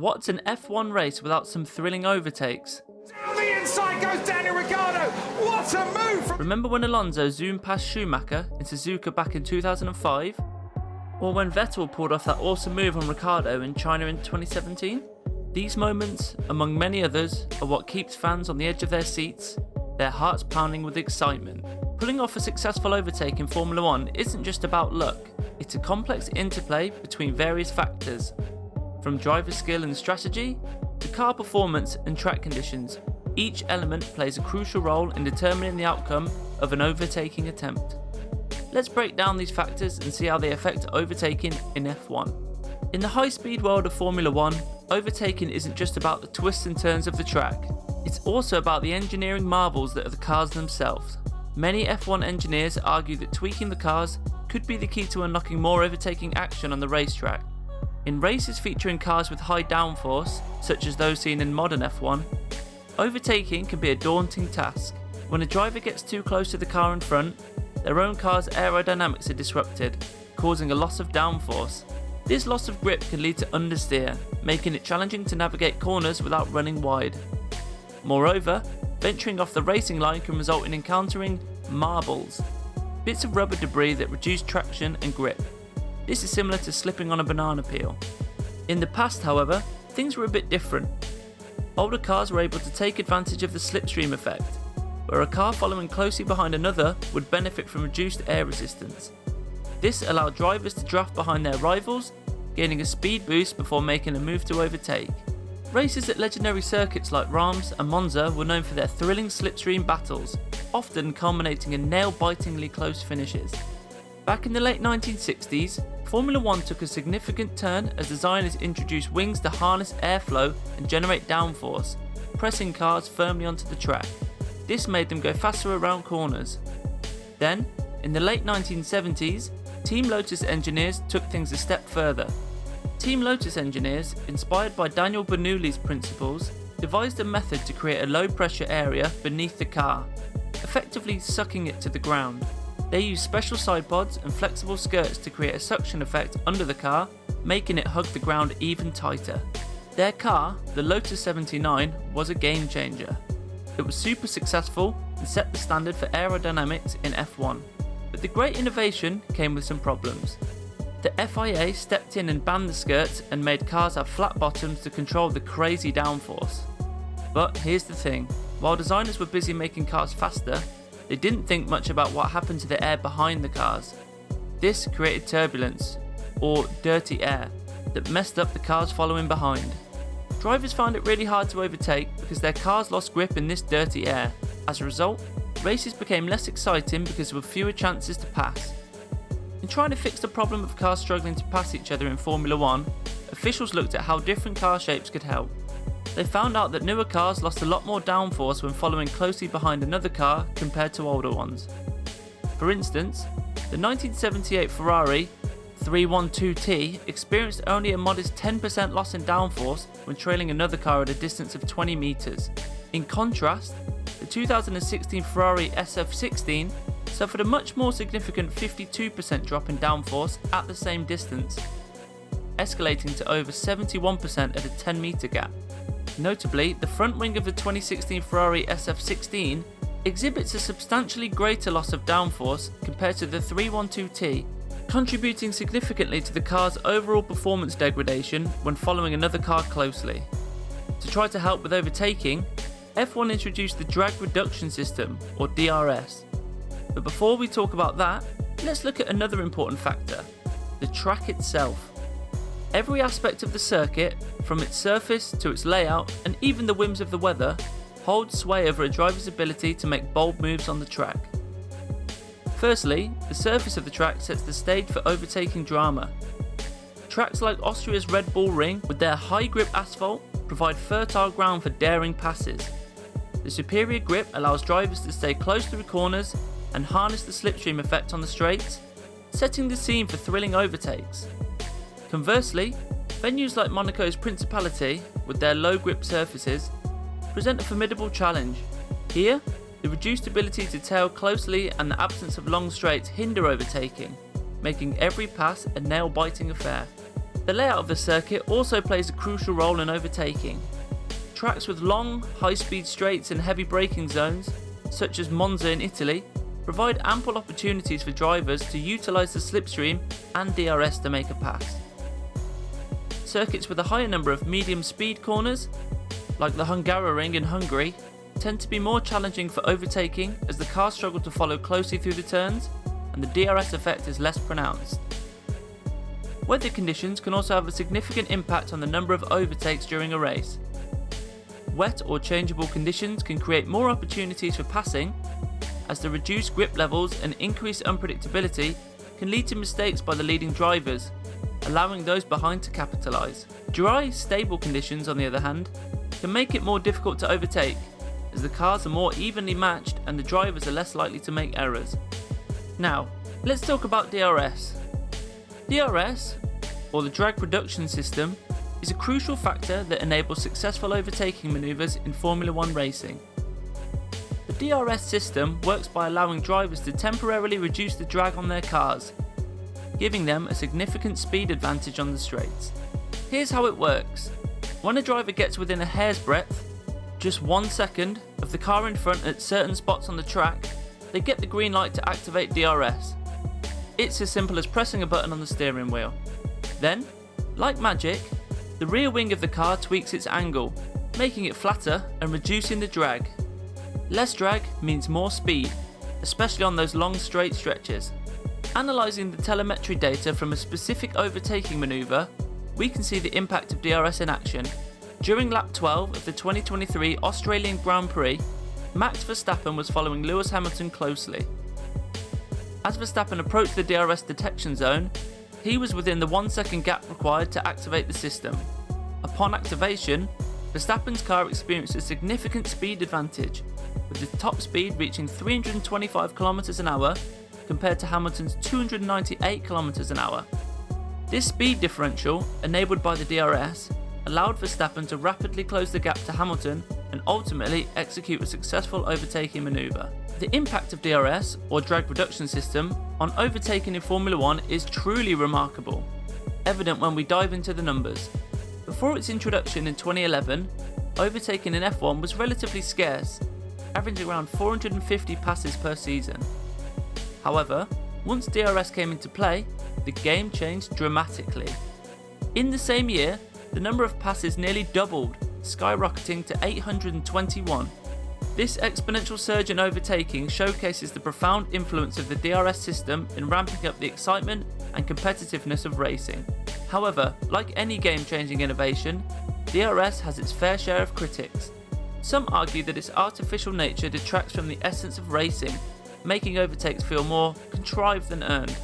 What's an F1 race without some thrilling overtakes? Down the inside goes Daniel Ricciardo. What a move! Remember when Alonso zoomed past Schumacher in Suzuka back in 2005? Or when Vettel pulled off that awesome move on Ricciardo in China in 2017? These moments, among many others, are what keeps fans on the edge of their seats, their hearts pounding with excitement. Pulling off a successful overtake in Formula 1 isn't just about luck, it's a complex interplay between various factors, from driver skill and strategy, to car performance and track conditions. Each element plays a crucial role in determining the outcome of an overtaking attempt. Let's break down these factors and see how they affect overtaking in F1. In the high-speed world of Formula 1, overtaking isn't just about the twists and turns of the track, it's also about the engineering marvels that are the cars themselves. Many F1 engineers argue that tweaking the cars could be the key to unlocking more overtaking action on the racetrack. In races featuring cars with high downforce, such as those seen in modern F1, overtaking can be a daunting task. When a driver gets too close to the car in front, their own car's aerodynamics are disrupted, causing a loss of downforce. This loss of grip can lead to understeer, making it challenging to navigate corners without running wide. Moreover, venturing off the racing line can result in encountering marbles, bits of rubber debris that reduce traction and grip. This is similar to slipping on a banana peel. In the past, however, things were a bit different. Older cars were able to take advantage of the slipstream effect, where a car following closely behind another would benefit from reduced air resistance. This allowed drivers to draft behind their rivals, gaining a speed boost before making a move to overtake. Races at legendary circuits like Reims and Monza were known for their thrilling slipstream battles, often culminating in nail-bitingly close finishes. Back in the late 1960s, Formula 1 took a significant turn as designers introduced wings to harness airflow and generate downforce, pressing cars firmly onto the track. This made them go faster around corners. Then, in the late 1970s, Team Lotus engineers took things a step further. Team Lotus engineers, inspired by Daniel Bernoulli's principles, devised a method to create a low-pressure area beneath the car, effectively sucking it to the ground. They used special side pods and flexible skirts to create a suction effect under the car, making it hug the ground even tighter. Their car, the Lotus 79, was a game changer. It was super successful and set the standard for aerodynamics in F1. But the great innovation came with some problems. The FIA stepped in and banned the skirts and made cars have flat bottoms to control the crazy downforce. But here's the thing, while designers were busy making cars faster, they didn't think much about what happened to the air behind the cars. This created turbulence, or dirty air, that messed up the cars following behind. Drivers found it really hard to overtake because their cars lost grip in this dirty air. As a result, races became less exciting because there were fewer chances to pass. In trying to fix the problem of cars struggling to pass each other in Formula 1, officials looked at how different car shapes could help. They found out that newer cars lost a lot more downforce when following closely behind another car compared to older ones. For instance, the 1978 Ferrari 312T experienced only a modest 10% loss in downforce when trailing another car at a distance of 20 meters. In contrast, the 2016 Ferrari SF16 suffered a much more significant 52% drop in downforce at the same distance, escalating to over 71% at a 10-meter gap. Notably, the front wing of the 2016 Ferrari SF16 exhibits a substantially greater loss of downforce compared to the 312T, contributing significantly to the car's overall performance degradation when following another car closely. To try to help with overtaking, F1 introduced the drag reduction system, or DRS. But before we talk about that, let's look at another important factor, the track itself. Every aspect of the circuit, from its surface to its layout and even the whims of the weather, holds sway over a driver's ability to make bold moves on the track. Firstly, the surface of the track sets the stage for overtaking drama. Tracks like Austria's Red Bull Ring, with their high grip asphalt, provide fertile ground for daring passes. The superior grip allows drivers to stay close through corners and harness the slipstream effect on the straights, setting the scene for thrilling overtakes. Conversely, venues like Monaco's Principality, with their low grip surfaces, present a formidable challenge. Here, the reduced ability to tail closely and the absence of long straights hinder overtaking, making every pass a nail-biting affair. The layout of the circuit also plays a crucial role in overtaking. Tracks with long, high-speed straights and heavy braking zones, such as Monza in Italy, provide ample opportunities for drivers to utilise the slipstream and DRS to make a pass. Circuits with a higher number of medium speed corners, like the Hungaroring in Hungary, tend to be more challenging for overtaking as the cars struggle to follow closely through the turns and the DRS effect is less pronounced. Weather conditions can also have a significant impact on the number of overtakes during a race. Wet or changeable conditions can create more opportunities for passing, as the reduced grip levels and increased unpredictability can lead to mistakes by the leading drivers, allowing those behind to capitalise. Dry, stable conditions, on the other hand, can make it more difficult to overtake, as the cars are more evenly matched and the drivers are less likely to make errors. Now, let's talk about DRS. DRS, or the drag reduction system, is a crucial factor that enables successful overtaking manoeuvres in Formula 1 racing. The DRS system works by allowing drivers to temporarily reduce the drag on their cars, giving them a significant speed advantage on the straights. Here's how it works. When a driver gets within a hair's breadth, just 1 second, of the car in front at certain spots on the track, they get the green light to activate DRS. It's as simple as pressing a button on the steering wheel. Then, like magic, the rear wing of the car tweaks its angle, making it flatter and reducing the drag. Less drag means more speed, especially on those long straight stretches. Analysing the telemetry data from a specific overtaking manoeuvre, we can see the impact of DRS in action. During lap 12 of the 2023 Australian Grand Prix, Max Verstappen was following Lewis Hamilton closely. As Verstappen approached the DRS detection zone, he was within the 1 second gap required to activate the system. Upon activation, Verstappen's car experienced a significant speed advantage, with the top speed reaching 325 km an hour compared to Hamilton's 298 km an hour. This speed differential, enabled by the DRS, allowed Verstappen to rapidly close the gap to Hamilton and ultimately execute a successful overtaking manoeuvre. The impact of DRS, or drag reduction system, on overtaking in Formula 1 is truly remarkable, evident when we dive into the numbers. Before its introduction in 2011, overtaking in F1 was relatively scarce, averaging around 450 passes per season. However, once DRS came into play, the game changed dramatically. In the same year, the number of passes nearly doubled, skyrocketing to 821. This exponential surge in overtaking showcases the profound influence of the DRS system in ramping up the excitement and competitiveness of racing. However, like any game-changing innovation, DRS has its fair share of critics. Some argue that its artificial nature detracts from the essence of racing, making overtakes feel more contrived than earned.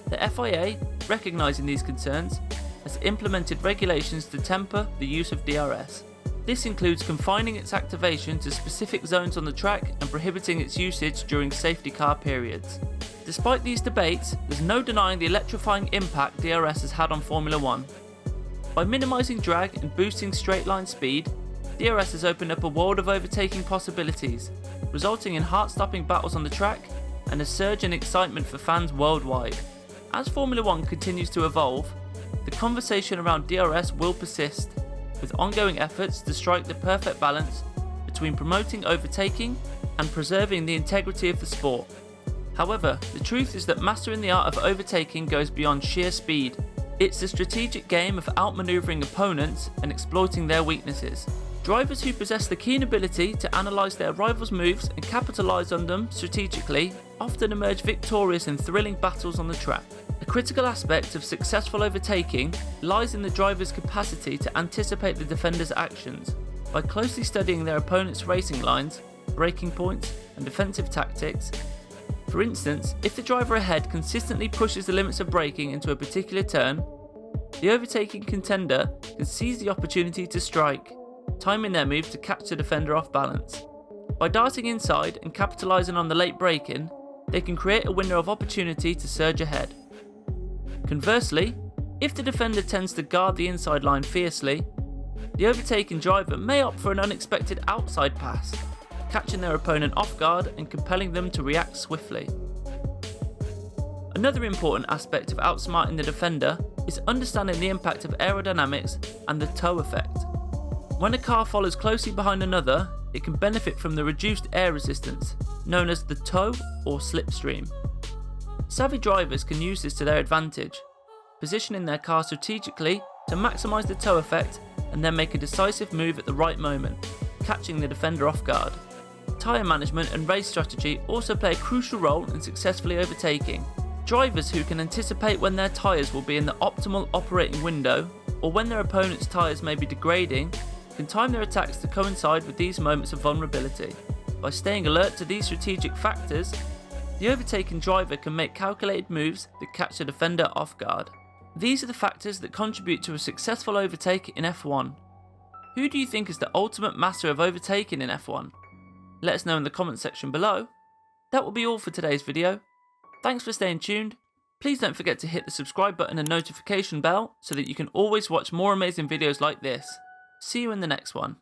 The FIA, recognising these concerns, has implemented regulations to temper the use of DRS. This includes confining its activation to specific zones on the track and prohibiting its usage during safety car periods. Despite these debates, there's no denying the electrifying impact DRS has had on Formula 1. By minimising drag and boosting straight line speed, DRS has opened up a world of overtaking possibilities, resulting in heart-stopping battles on the track and a surge in excitement for fans worldwide. As Formula 1 continues to evolve, the conversation around DRS will persist, with ongoing efforts to strike the perfect balance between promoting overtaking and preserving the integrity of the sport. However, the truth is that mastering the art of overtaking goes beyond sheer speed. It's a strategic game of outmaneuvering opponents and exploiting their weaknesses. Drivers who possess the keen ability to analyse their rivals' moves and capitalise on them strategically often emerge victorious in thrilling battles on the track. A critical aspect of successful overtaking lies in the driver's capacity to anticipate the defender's actions. By closely studying their opponent's racing lines, braking points, and defensive tactics. For instance, if the driver ahead consistently pushes the limits of braking into a particular turn, the overtaking contender can seize the opportunity to strike, timing their move to catch the defender off balance. By darting inside and capitalising on the late braking, they can create a window of opportunity to surge ahead. Conversely, if the defender tends to guard the inside line fiercely, the overtaking driver may opt for an unexpected outside pass, catching their opponent off guard and compelling them to react swiftly. Another important aspect of outsmarting the defender is understanding the impact of aerodynamics and the tow effect. When a car follows closely behind another, it can benefit from the reduced air resistance, known as the tow or slipstream. Savvy drivers can use this to their advantage, positioning their car strategically to maximise the tow effect and then make a decisive move at the right moment, catching the defender off guard. Tyre management and race strategy also play a crucial role in successfully overtaking. Drivers who can anticipate when their tyres will be in the optimal operating window, or when their opponent's tyres may be degrading, can time their attacks to coincide with these moments of vulnerability. By staying alert to these strategic factors, the overtaking driver can make calculated moves that catch the defender off guard. These are the factors that contribute to a successful overtake in F1. Who do you think is the ultimate master of overtaking in F1? Let us know in the comments section below. That will be all for today's video. Thanks for staying tuned. Please don't forget to hit the subscribe button and notification bell so that you can always watch more amazing videos like this. See you in the next one.